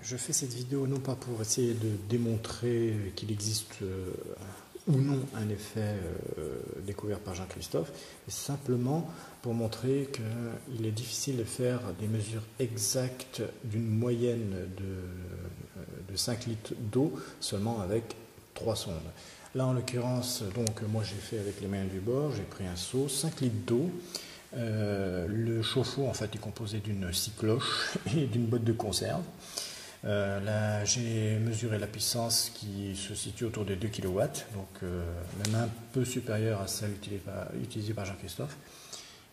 Je fais cette vidéo non pas pour essayer de démontrer qu'il existe ou non un effet découvert par Jean-Christophe, mais simplement pour montrer qu'il est difficile de faire des mesures exactes d'une moyenne de 5 litres d'eau seulement avec 3 sondes. Là en l'occurrence, donc moi j'ai fait avec les moyens du bord, j'ai pris un seau, 5 litres d'eau. Le chauffe-eau en fait est composé d'une scie cloche et d'une botte de conserve. Là j'ai mesuré la puissance qui se situe autour de 2 kW, donc même un peu supérieure à celle utilisée par Jean-Christophe.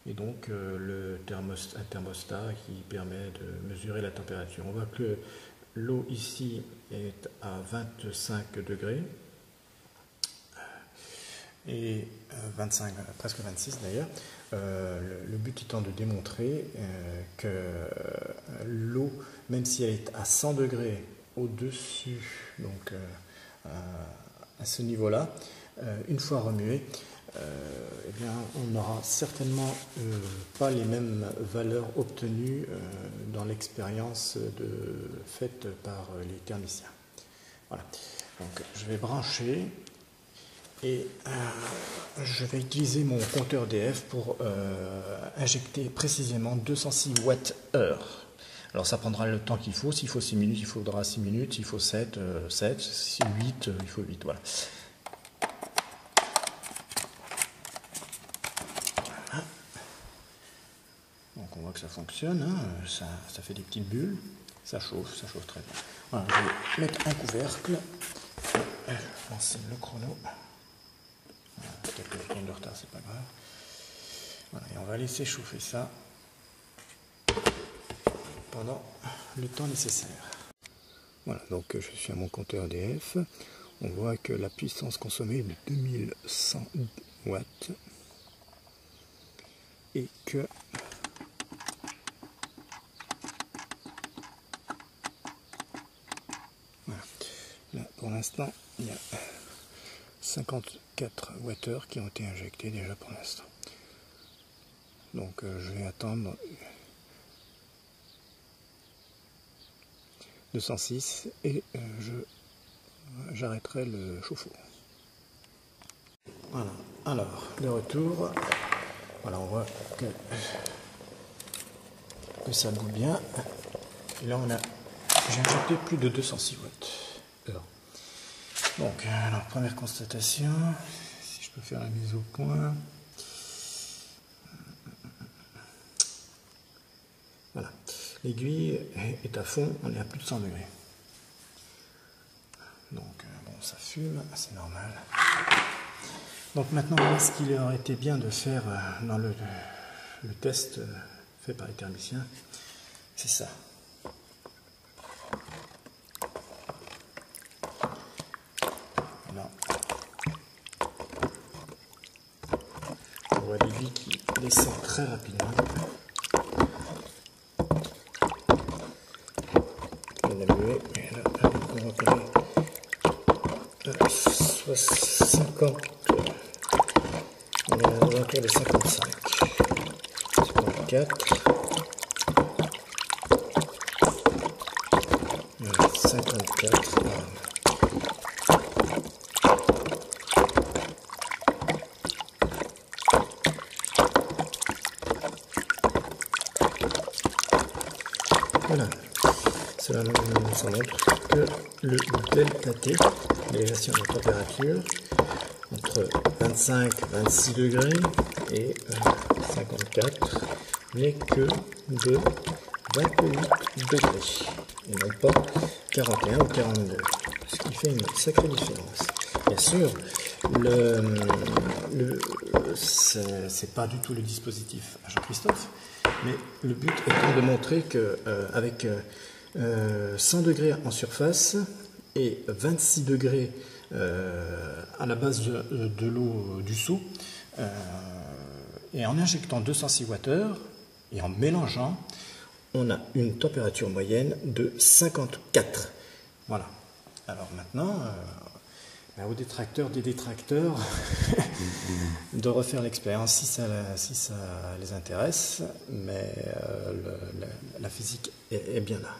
Et donc un thermostat qui permet de mesurer la température. On voit que l'eau ici est à 25 degrés et 25, presque 26 d'ailleurs. Le but étant de démontrer que l'eau, même si elle est à 100 degrés au-dessus, donc à ce niveau-là, une fois remuée, eh bien, on n'aura certainement pas les mêmes valeurs obtenues dans l'expérience faite par les thermiciens. Voilà. Donc, je vais brancher. Et je vais utiliser mon compteur DF pour injecter précisément 206 Wh. Alors ça prendra le temps qu'il faut. S'il faut 6 minutes, il faudra 6 minutes. S'il faut 7, 7. Si 8, il faut 8. Voilà. Donc on voit que ça fonctionne. Hein. Ça fait des petites bulles. Ça chauffe très bien. Voilà, je vais mettre un couvercle. Lancer le chrono. Quelques secondes de retard, c'est pas grave. Voilà, et on va laisser chauffer ça pendant le temps nécessaire. Voilà, donc je suis à mon compteur EDF. On voit que la puissance consommée est de 2100 watts et que voilà. Là, pour l'instant, il y a 54 Wh qui ont été injectés déjà pour l'instant. Donc je vais attendre 206 et j'arrêterai le chauffe-eau. Voilà, alors de retour, voilà, on voit que ça bout bien. Et là j'ai injecté plus de 206 Wh. Donc, alors, première constatation, si je peux faire la mise au point. Voilà, l'aiguille est à fond, on est à plus de 100 degrés. Donc, bon, ça fume, c'est normal. Donc maintenant, ce qu'il aurait été bien de faire dans le test fait par les thermiciens, c'est ça. On voit l'aiguille qui descend très rapidement. On a mué, et là, on reconnaît 50. On est à l'entour de 55. 54. 54. Voilà, cela nous montre que le delta T, l'élévation de la température, entre 25 et 26 degrés et 54, n'est que de 28 degrés, et non pas 41 ou 42, ce qui fait une sacrée différence. Bien sûr, c'est pas du tout le dispositif à Jean-Christophe, mais le but étant de montrer qu'avec 100 degrés en surface et 26 degrés à la base de l'eau du seau, et en injectant 206 Wh et en mélangeant, on a une température moyenne de 54. Voilà. Alors maintenant, aux détracteurs des détracteurs de refaire l'expérience si ça les intéresse, mais la physique est bien là.